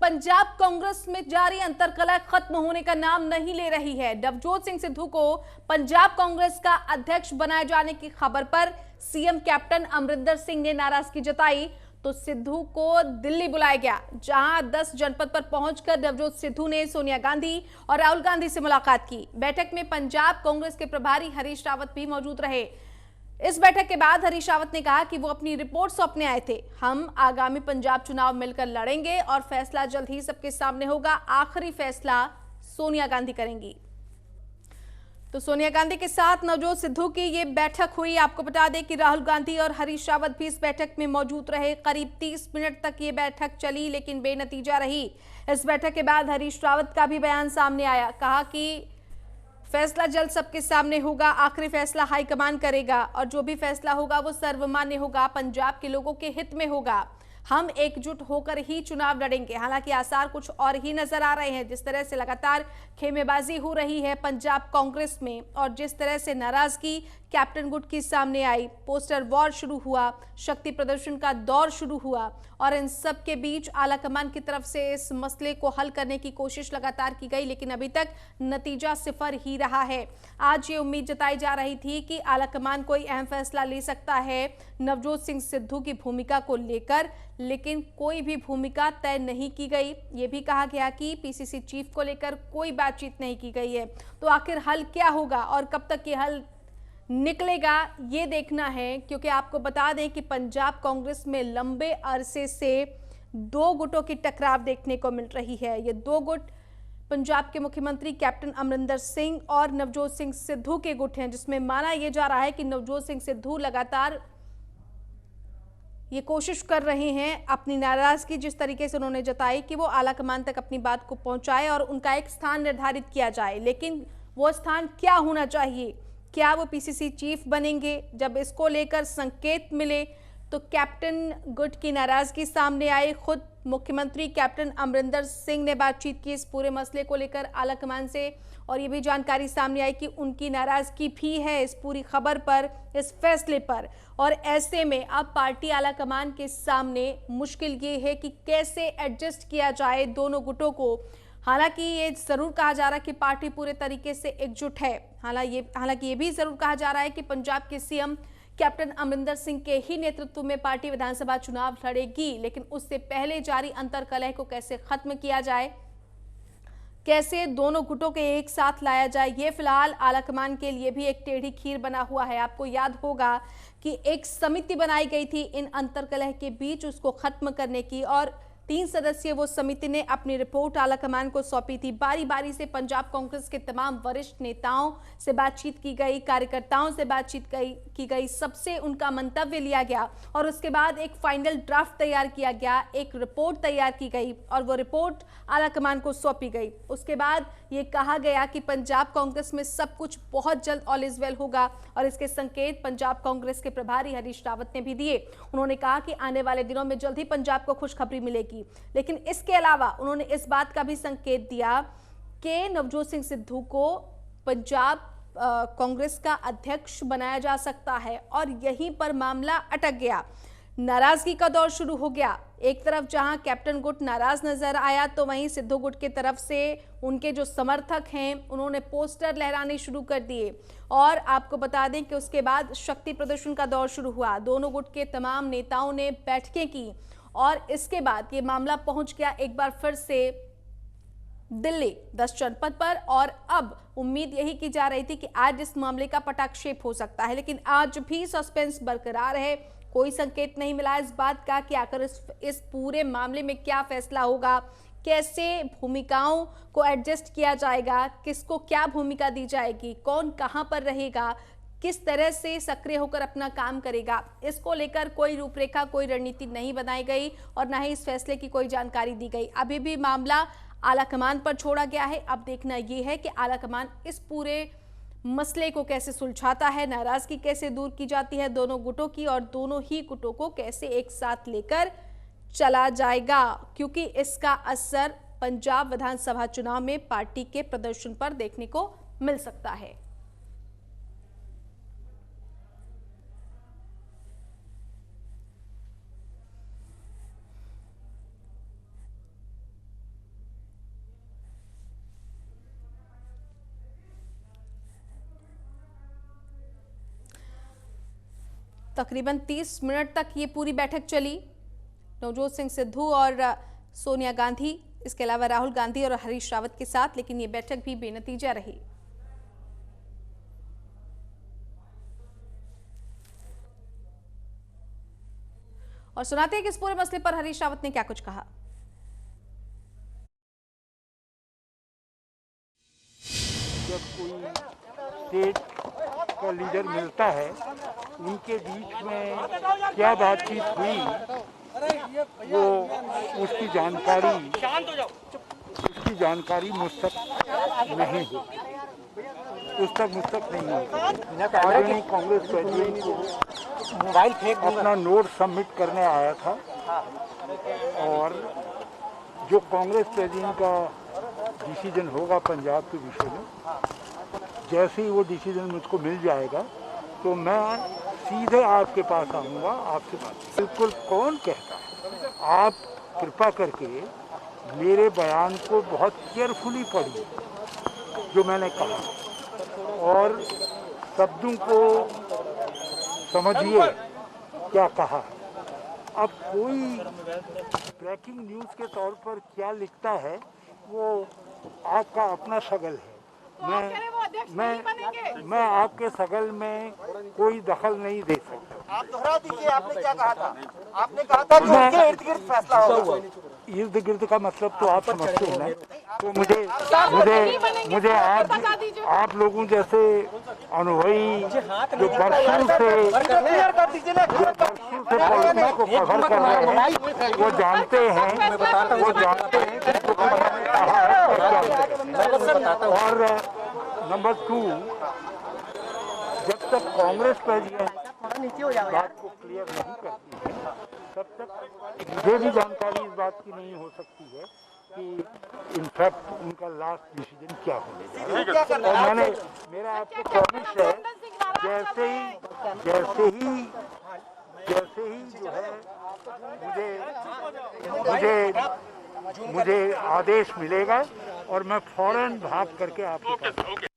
पंजाब कांग्रेस में जारी अंतर्कलह खत्म होने का नाम नहीं ले रही है। नवजोत सिंह सिद्धू को पंजाब कांग्रेस का अध्यक्ष बनाए जाने की खबर पर सीएम कैप्टन अमरिंदर सिंह ने नाराजगी जताई तो सिद्धू को दिल्ली बुलाया गया, जहां 10 जनपद पर पहुंचकर नवजोत सिद्धू ने सोनिया गांधी और राहुल गांधी से मुलाकात की। बैठक में पंजाब कांग्रेस के प्रभारी हरीश रावत भी मौजूद रहे। इस बैठक के बाद हरीश रावत ने कहा कि वो अपनी रिपोर्ट सौंपने आए थे। हम आगामी पंजाब चुनाव मिलकर लड़ेंगे और फैसला जल्द ही सबके सामने होगा। आखिरी फैसला सोनिया गांधी करेंगी। तो सोनिया गांधी के साथ नवजोत सिद्धू की ये बैठक हुई। आपको बता दें कि राहुल गांधी और हरीश रावत भी इस बैठक में मौजूद रहे। करीब 30 मिनट तक ये बैठक चली, लेकिन बेनतीजा रही। इस बैठक के बाद हरीश रावत का भी बयान सामने आया। कहा कि फैसला जल्द सबके सामने होगा, आखिरी फैसला हाईकमान करेगा और जो भी फैसला होगा वो सर्वमान्य होगा, पंजाब के लोगों के हित में होगा। हम एकजुट होकर ही चुनाव लड़ेंगे। हालांकि आसार कुछ और ही नजर आ रहे हैं। जिस तरह से लगातार खेमेबाजी हो रही है पंजाब कांग्रेस में और जिस तरह से नाराजगी कैप्टन गुट की सामने आई, पोस्टर वॉर शुरू हुआ, शक्ति प्रदर्शन का दौर शुरू हुआ और इन सब के बीच आलाकमान की तरफ से इस मसले को हल करने की कोशिश लगातार की गई, लेकिन अभी तक नतीजा सिफर ही रहा है। आज ये उम्मीद जताई जा रही थी कि आलाकमान कोई अहम फैसला ले सकता है नवजोत सिंह सिद्धू की भूमिका को लेकर, लेकिन कोई भी भूमिका तय नहीं की गई। ये भी कहा गया कि पीसीसी चीफ को लेकर कोई बातचीत नहीं की गई है। तो आखिर हल क्या होगा और कब तक ये हल निकलेगा, ये देखना है, क्योंकि आपको बता दें कि पंजाब कांग्रेस में लंबे अरसे से दो गुटों की टकराव देखने को मिल रही है। ये दो गुट पंजाब के मुख्यमंत्री कैप्टन अमरिंदर सिंह और नवजोत सिंह सिद्धू के गुट हैं, जिसमें माना यह जा रहा है कि नवजोत सिंह सिद्धू लगातार ये कोशिश कर रहे हैं अपनी नाराजगी जिस तरीके से उन्होंने जताई कि वो आलाकमान तक अपनी बात को पहुंचाए और उनका एक स्थान निर्धारित किया जाए। लेकिन वो स्थान क्या होना चाहिए, क्या वो पीसीसी चीफ बनेंगे? जब इसको लेकर संकेत मिले तो कैप्टन गुट की नाराजगी सामने आई। खुद मुख्यमंत्री कैप्टन अमरिंदर सिंह ने बातचीत की इस पूरे मसले को लेकर आलाकमान से और ये भी जानकारी सामने आई कि उनकी नाराजगी भी है इस पूरी खबर पर, इस फैसले पर। और ऐसे में अब पार्टी आलाकमान के सामने मुश्किल ये है कि कैसे एडजस्ट किया जाए दोनों गुटों को। हालांकि ये जरूर कहा जा रहा है कि पार्टी पूरे तरीके से एकजुट है। हालांकि ये भी जरूर कहा जा रहा है कि पंजाब के सीएम कैप्टन अमरिंदर सिंह के ही नेतृत्व में पार्टी विधानसभा चुनाव लड़ेगी, लेकिन उससे पहले जारी अंतर्कलह को कैसे खत्म किया जाए, कैसे दोनों गुटों के एक साथ लाया जाए, ये फिलहाल आलाकमान के लिए भी एक टेढ़ी खीर बना हुआ है। आपको याद होगा कि एक समिति बनाई गई थी इन अंतर्कलह के बीच उसको खत्म करने की और 3 सदस्यीय वो समिति ने अपनी रिपोर्ट आलाकमान को सौंपी थी। बारी बारी से पंजाब कांग्रेस के तमाम वरिष्ठ नेताओं से बातचीत की गई, कार्यकर्ताओं से बातचीत की गई, सबसे उनका मंतव्य लिया गया और उसके बाद एक फाइनल ड्राफ्ट तैयार किया गया, एक रिपोर्ट तैयार की गई और वो रिपोर्ट आलाकमान को सौंपी गई। उसके बाद ये कहा गया कि पंजाब कांग्रेस में सब कुछ बहुत जल्द ऑल इज वेल होगा और इसके संकेत पंजाब कांग्रेस के प्रभारी हरीश रावत ने भी दिए। उन्होंने कहा कि आने वाले दिनों में जल्द ही पंजाब को खुशखबरी मिलेगी। लेकिन इसके अलावा उन्होंने इस बात का भी संकेत दिया कि नवजोत सिंह सिद्धू को पंजाब कांग्रेस का अध्यक्ष बनाया जा सकता है और यहीं पर मामला अटक गया। नाराजगी का दौर शुरू हो गया। एक तरफ जहां कैप्टन गुट नाराज नजर आया तो वहीं सिद्धू गुट की तरफ से उनके जो समर्थक हैं उन्होंने पोस्टर लहराने शुरू कर दिए और आपको बता दें कि उसके बाद शक्ति प्रदर्शन का दौर शुरू हुआ। दोनों गुट के तमाम नेताओं ने बैठकें की और इसके बाद ये मामला पहुंच गया एक बार फिर से दिल्ली 10 जनपद पर और अब उम्मीद यही की जा रही थी कि आज इस मामले का पटाक्षेप हो सकता है, लेकिन आज भी सस्पेंस बरकरार है। कोई संकेत नहीं मिला इस बात का कि आखिर इस पूरे मामले में क्या फैसला होगा, कैसे भूमिकाओं को एडजस्ट किया जाएगा, किसको क्या भूमिका दी जाएगी, कौन कहां पर रहेगा, किस तरह से सक्रिय होकर अपना काम करेगा। इसको लेकर कोई रूपरेखा, कोई रणनीति नहीं बनाई गई और ना ही इस फैसले की कोई जानकारी दी गई। अभी भी मामला आलाकमान पर छोड़ा गया है। अब देखना यह है कि आलाकमान इस पूरे मसले को कैसे सुलझाता है, नाराजगी कैसे दूर की जाती है दोनों गुटों की और दोनों ही गुटों को कैसे एक साथ लेकर चला जाएगा, क्योंकि इसका असर पंजाब विधानसभा चुनाव में पार्टी के प्रदर्शन पर देखने को मिल सकता है। तकरीबन 30 मिनट तक ये पूरी बैठक चली। नवजोत सिंह सिद्धू और सोनिया गांधी, इसके अलावा राहुल गांधी और हरीश रावत के साथ, लेकिन ये बैठक भी बेनतीजा रही। और सुनाते हैं कि इस पूरे मसले पर हरीश रावत ने क्या कुछ कहा। जब कोई स्टेट का लीडर मिलता है, उनके बीच में क्या बातचीत हुई वो उसकी जानकारी मुझ तक नहीं हो, आदरणीय कांग्रेस प्रेसिडेंट को मोबाइल फेंक अपना नोट सबमिट करने आया था और जो कांग्रेस प्रेसिडेंट का डिसीजन होगा पंजाब के विषय में, जैसे ही वो डिसीजन मुझको मिल जाएगा तो मैं सीधे आपके पास आऊँगा, आपसे बात। बिल्कुल, कौन कहता है? आप कृपा करके मेरे बयान को बहुत केयरफुली पढ़िए जो मैंने कहा और शब्दों को समझिए क्या कहा। अब कोई ब्रेकिंग न्यूज़ के तौर पर क्या लिखता है वो आपका अपना शगल है। मैं आपके शगल में कोई दखल नहीं दे सकता। आप दोहरा दीजिए, आपने क्या कहा था? आपने कहा था कि उनके इर्द गिर्द फैसला होगा। इर्द गिर्द का मतलब तो आप समझते हो ना, तो मुझे आप लोगों जैसे अनुभवी जो बरसों से पॉलिटिक्स को कवर कर रहे हैं वो जानते हैं और नंबर 2, जब तक कांग्रेस प्रेसिडेंट बात को क्लियर नहीं करती है तब तक मुझे भी जानकारी इस बात की नहीं हो सकती है कि इनफैक्ट उनका लास्ट डिसीजन क्या होगा। और मेरा आपको प्रॉमिस है, जैसे ही जो है मुझे आदेश मिलेगा और मैं फौरन भाग करके आपके पास